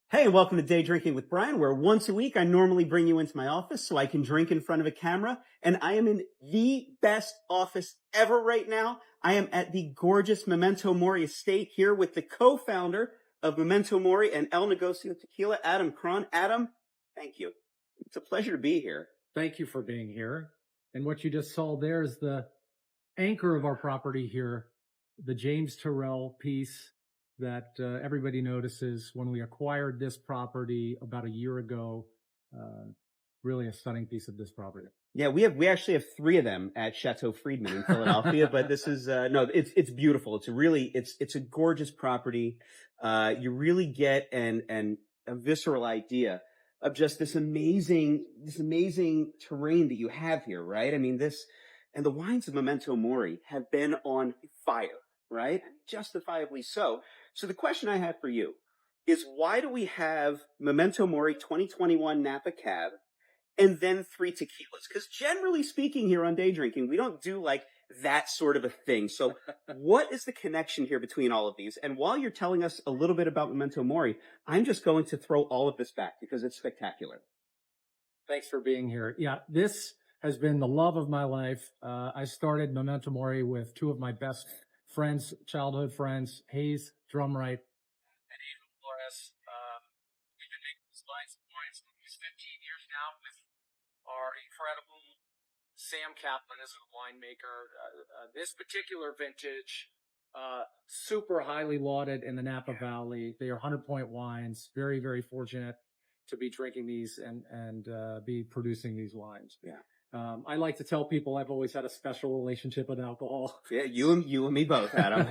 Hey, and welcome to Day Drinking with Brian, where once a week I normally bring you into my office so I can drink in front of a camera. And I am in the best office ever right now. I am at the gorgeous Memento Mori estate here with the co-founder of Memento Mori and El Negocio Tequila, Adam Craun. Adam, thank you. It's a pleasure to be here. Thank you for being here. And what you just saw there is the anchor of our property here, the James Terrell piece that everybody notices when we acquired this property about a year ago. Really a stunning piece of this property. Yeah, we actually have 3 of them at Chateau Freedman in Philadelphia, but this is it's beautiful. It's a gorgeous property. You really get a visceral idea of just this amazing terrain that you have here, right? I mean, the wines of Memento Mori have been on fire, right? Justifiably so. So the question I have for you is, why do we have Memento Mori 2021 Napa Cab and then 3 tequilas? Because generally speaking here on Day Drinking, we don't do like that sort of a thing. So what is the connection here between all of these? And while you're telling us a little bit about Memento Mori, I'm just going to throw all of this back because it's spectacular. Thanks for being here. Yeah, this has been the love of my life. I started Memento Mori with 2 of my best friends, childhood friends, Hayes Drumright and Ava Flores. We've been making these wines for these 15 years now with our incredible Sam Kaplan as a winemaker. This particular vintage, super highly lauded in the Napa Valley. They are 100-point wines. Very, very fortunate to be drinking these and be producing these wines. Yeah. I like to tell people I've always had a special relationship with alcohol. Yeah, you and me both, Adam.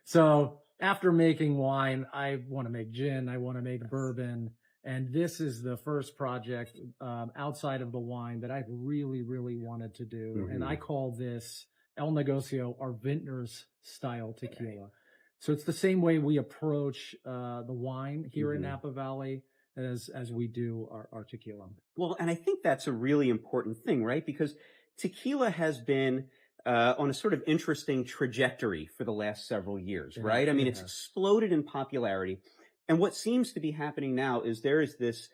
So after making wine, I want to make gin, I want to make bourbon. And this is the first project outside of the wine that I've really, really wanted to do. Mm-hmm. And I call this El Negocio, our vintner's style tequila. So it's the same way we approach the wine here in Napa Valley as we do our tequila. Well, and I think that's a really important thing, right? Because tequila has been on a sort of interesting trajectory for the last several years, right? I mean, it's exploded in popularity. And what seems to be happening now is there is this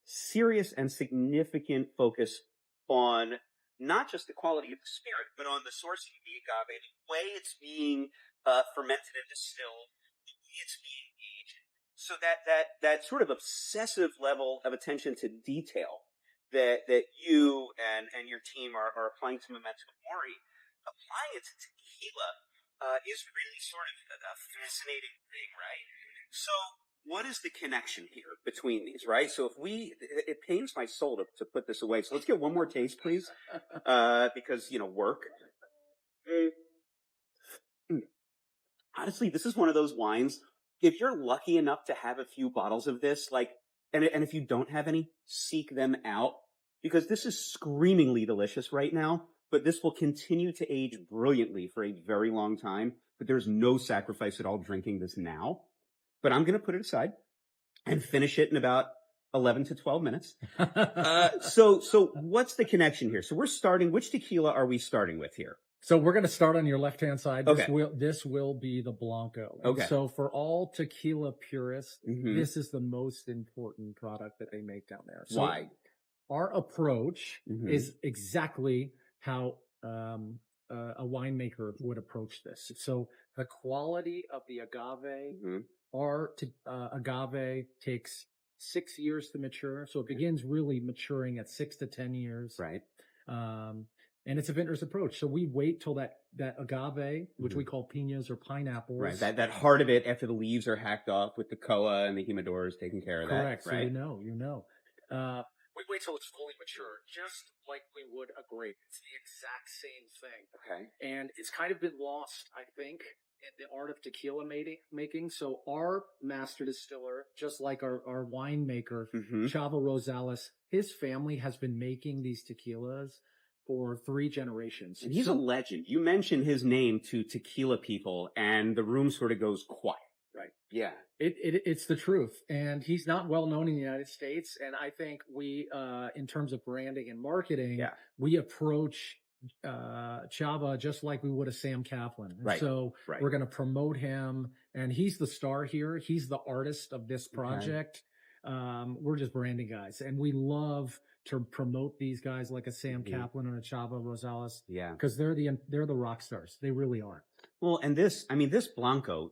serious and significant focus on not just the quality of the spirit, but on the sourcing of the agave, the way it's being fermented and distilled, the way it's being aged. So that sort of obsessive level of attention to detail that you and your team are applying to Memento Mori, applying it to tequila is really sort of a fascinating thing, right? So what is the connection here between these, right? So it pains my soul to put this away. So let's get one more taste, please, because, work. Honestly, this is one of those wines. If you're lucky enough to have a few bottles of this, and if you don't have any, seek them out, because this is screamingly delicious right now, but this will continue to age brilliantly for a very long time. But there's no sacrifice at all drinking this now. But I'm going to put it aside and finish it in about 11 to 12 minutes. So what's the connection here? So which tequila are we starting with here? So we're going to start on your left-hand side. Okay. This will be the Blanco. Okay. So for all tequila purists, this is the most important product that they make down there. So why? Our approach is exactly how a winemaker would approach this. So the quality of the agave, our agave takes 6 years to mature. So it begins really maturing at 6 to 10 years. Right. And it's a vintner's approach. So we wait till that agave, which we call piñas or pineapples. Right. That heart of it after the leaves are hacked off with the koa and the humidors taking care of that. Correct. Right. So you know. We wait till it's fully mature, just like we would a grape. It's the exact same thing. Okay. And it's kind of been lost, I think, in the art of tequila making. So our master distiller, just like our winemaker, Chava Rosales, his family has been making these tequilas for 3 generations. And he's a legend. You mention his name to tequila people, and the room sort of goes quiet. Right. Yeah. It's the truth. And he's not well known in the United States. And I think we, in terms of branding and marketing, we approach Chava just like we would a Sam Kaplan. And Right. so Right. we're going to promote him, and he's the star here. He's the artist of this project. We're just branding guys, and we love to promote these guys like a Sam Kaplan and a Chava Rosales. Yeah. Because they're the rock stars. They really are. Well, and this Blanco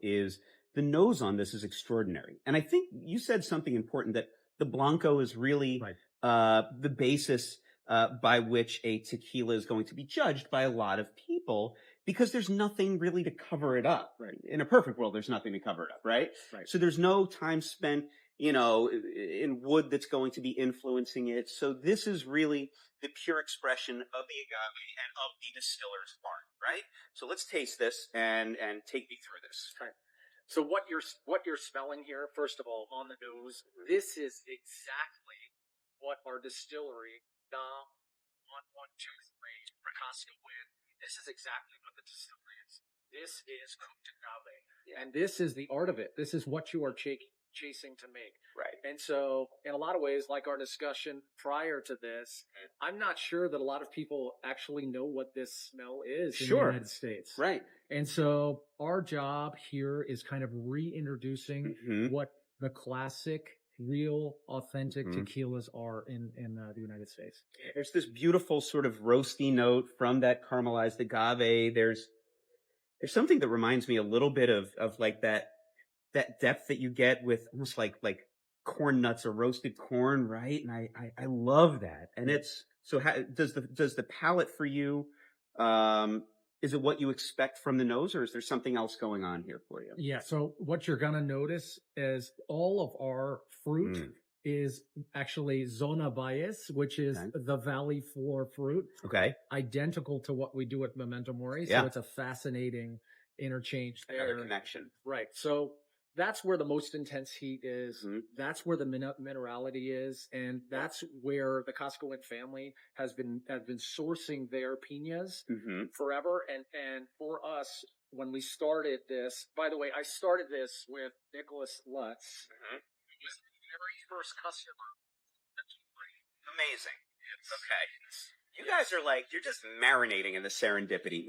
the nose on this is extraordinary. And I think you said something important, that the Blanco is really the basis by which a tequila is going to be judged by a lot of people, because there's nothing really to cover it up. Right. In a perfect world, there's nothing to cover it up, right? Right. So there's no time spent, in wood that's going to be influencing it. So this is really the pure expression of the agave and of the distiller's art, right? So let's taste this and take me through this. Right. So what you're smelling here, first of all, on the nose, this is exactly what our distillery, Dom 1123 Casca Win. This is exactly what the distillery is. This is cooked agave, and this is the art of it. This is what you are chasing to make. Right. And so, in a lot of ways, like our discussion prior to this, I'm not sure that a lot of people actually know what this smell is in the United States. Right. And so our job here is kind of reintroducing what the classic, real, authentic tequilas are in the United States. There's this beautiful sort of roasty note from that caramelized agave. There's something that reminds me a little bit of like that depth that you get with almost like corn nuts or roasted corn, right? And I love that. And it's so does the palate for you, is it what you expect from the nose, or is there something else going on here for you? Yeah. So what you're going to notice is all of our fruit is actually Zona Valles, which is the valley floor fruit. Okay. Identical to what we do at Memento Mori. So it's a fascinating interchange there. Another connection. Right. So that's where the most intense heat is. That's where the minerality is. And that's where the Coscoan family has been sourcing their piñas forever. And for us, when we started this, by the way, I started this with Nicholas Lutz. He was the very first customer. Amazing. Okay. You guys are you're just marinating in the serendipity.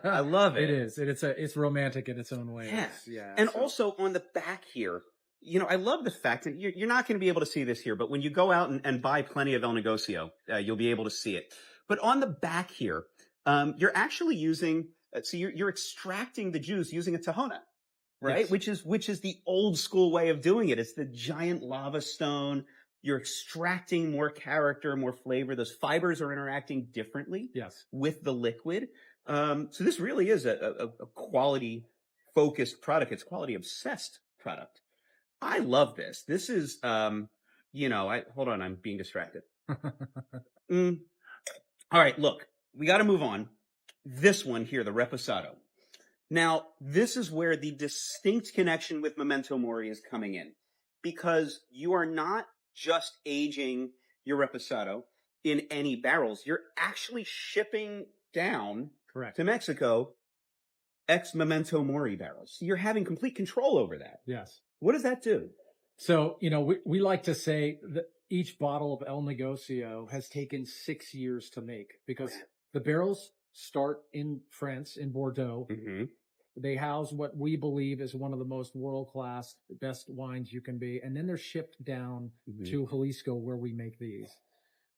I love it. It is. It's romantic in its own way. Yeah. And also on the back here, I love the fact that you're not going to be able to see this here, but when you go out and buy plenty of El Negocio, you'll be able to see it. But on the back here, you're actually using, so you're extracting the juice using a tahona, right? Yes. Which is the old school way of doing it. It's the giant lava stone. You're extracting more character, more flavor. Those fibers are interacting differently with the liquid. So this really is a quality-focused product. It's quality-obsessed product. I love this. This is, hold on, I'm being distracted. All right, look, we got to move on. This one here, the Reposado. Now, this is where the distinct connection with Memento Mori is coming in, because you are not just aging your Reposado in any barrels. You're actually shipping down to Mexico ex-Memento Mori barrels. So you're having complete control over that. Yes. What does that do? So, we like to say that each bottle of El Negocio has taken 6 years to make, because the barrels start in France, in Bordeaux. They house what we believe is one of the most world-class, best wines you can be. And then they're shipped down to Jalisco, where we make these.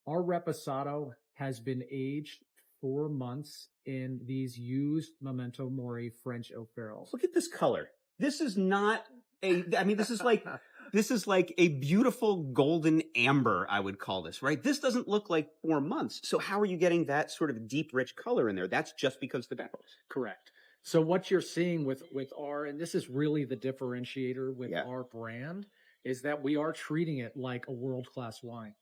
Our Reposado has been aged 4 months in these used Memento Mori French oak barrels. Look at this color. This is not this is like a beautiful golden amber, I would call this, right? This doesn't look like 4 months. So how are you getting that sort of deep, rich color in there? That's just because the barrels. Correct. So what you're seeing with our, and this is really the differentiator with our brand, is that we are treating it like a world-class wine.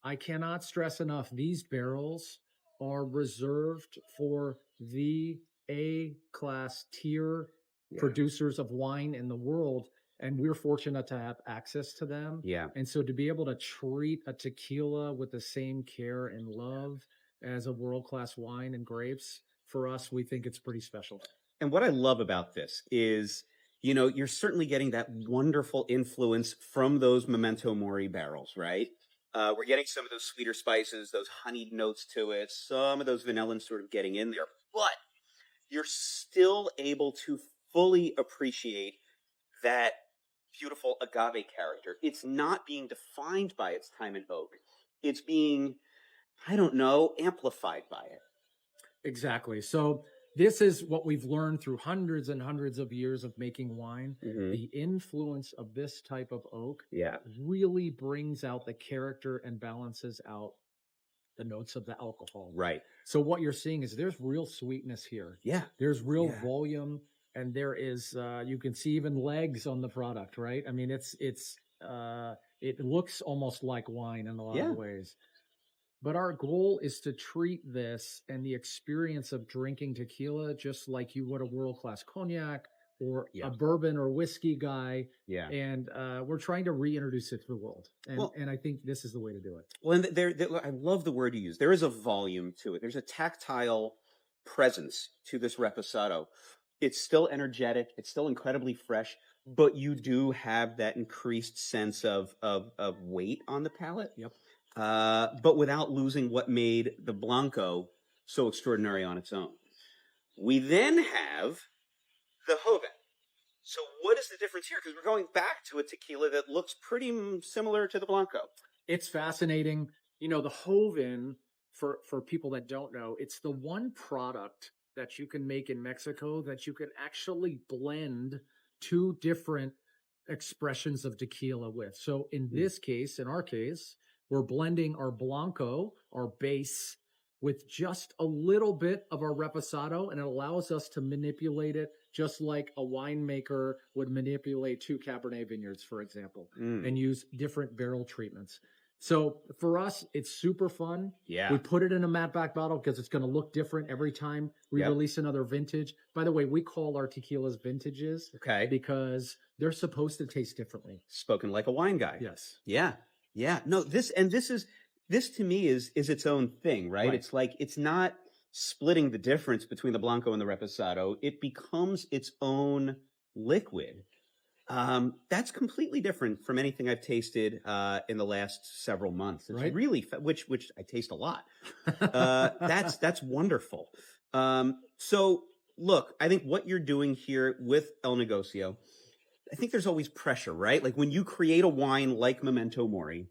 I cannot stress enough, these barrels are reserved for the A-class tier producers of wine in the world, and we're fortunate to have access to them. Yeah. And so to be able to treat a tequila with the same care and love as a world-class wine and grapes, for us, we think it's pretty special. And what I love about this is, you're certainly getting that wonderful influence from those Memento Mori barrels, right? We're getting some of those sweeter spices, those honeyed notes to it, some of those vanillin sort of getting in there. But you're still able to fully appreciate that beautiful agave character. It's not being defined by its time in oak. It's being, I don't know, amplified by it. Exactly. So this is what we've learned through hundreds and hundreds of years of making wine. Mm-hmm. The influence of this type of oak Yeah. really brings out the character and balances out the notes of the alcohol. Right. So what you're seeing is there's real sweetness here. Yeah. There's real volume, and there is, you can see even legs on the product, right? I mean, it looks almost like wine in a lot of ways. But our goal is to treat this and the experience of drinking tequila just like you would a world-class cognac or a bourbon or whiskey guy. Yeah. And we're trying to reintroduce it to the world. And I think this is the way to do it. Well, and I love the word you use. There is a volume to it. There's a tactile presence to this Reposado. It's still energetic. It's still incredibly fresh, but you do have that increased sense of weight on the palate. Yep. But without losing what made the Blanco so extraordinary on its own. We then have the Joven. So what is the difference here? Because we're going back to a tequila that looks pretty similar to the Blanco. It's fascinating. You know, the Joven, for people that don't know, it's the one product that you can make in Mexico that you can actually blend two different expressions of tequila with. So in this case, in our case, we're blending our Blanco, our base, with just a little bit of our Reposado, and it allows us to manipulate it just like a winemaker would manipulate two Cabernet vineyards, for example, and use different barrel treatments. So for us, it's super fun. Yeah. We put it in a matte back bottle because it's going to look different every time we release another vintage. By the way, we call our tequilas vintages because they're supposed to taste differently. Spoken like a wine guy. Yes. Yeah. Yeah. No, this to me is its own thing, right? It's like, it's not splitting the difference between the Blanco and the Reposado. It becomes its own liquid. That's completely different from anything I've tasted in the last several months. It's really, which I taste a lot. That's wonderful. So look, I think what you're doing here with El Negocio, I think there's always pressure, right? Like when you create a wine like Memento Mori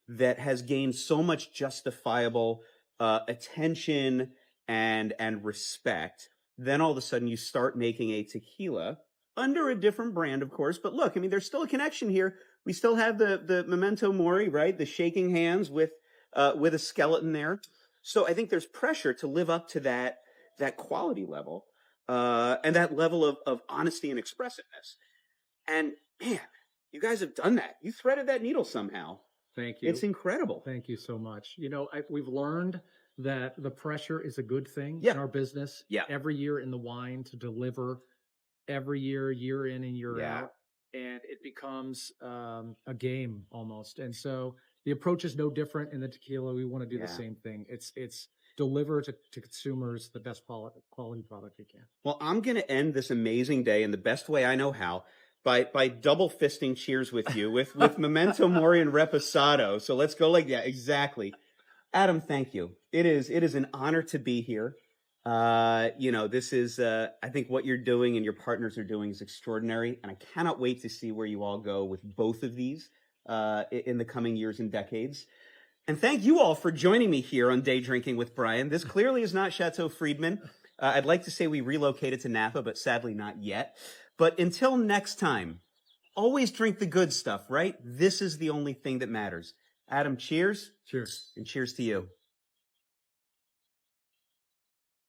that has gained so much justifiable attention and respect, then all of a sudden you start making a tequila under a different brand, of course. But look, I mean, there's still a connection here. We still have the Memento Mori, right? The shaking hands with a skeleton there. So I think there's pressure to live up to that quality level and that level of honesty and expressiveness. And man, you guys have done that. You threaded that needle somehow. Thank you. It's incredible. Thank you so much. You know, we've learned that the pressure is a good thing in our business. Yeah. Every year in the wine to deliver every year, year in and year out. And it becomes a game almost. And so the approach is no different in the tequila. We want to do the same thing. It's deliver to consumers the best quality product you can. Well, I'm going to end this amazing day in the best way I know how. By double fisting cheers with you with Memento Mori and Reposado. So let's go like that. Exactly. Adam, thank you. It is an honor to be here. You know, this is, I think what you're doing and your partners are doing is extraordinary. And I cannot wait to see where you all go with both of these, in the coming years and decades. And thank you all for joining me here on Day Drinking with Brian. This clearly is not Chateau Freedman. I'd like to say we relocated to Napa, but sadly not yet. But until next time, always drink the good stuff, right? This is the only thing that matters. Adam, cheers. Cheers. And cheers to you.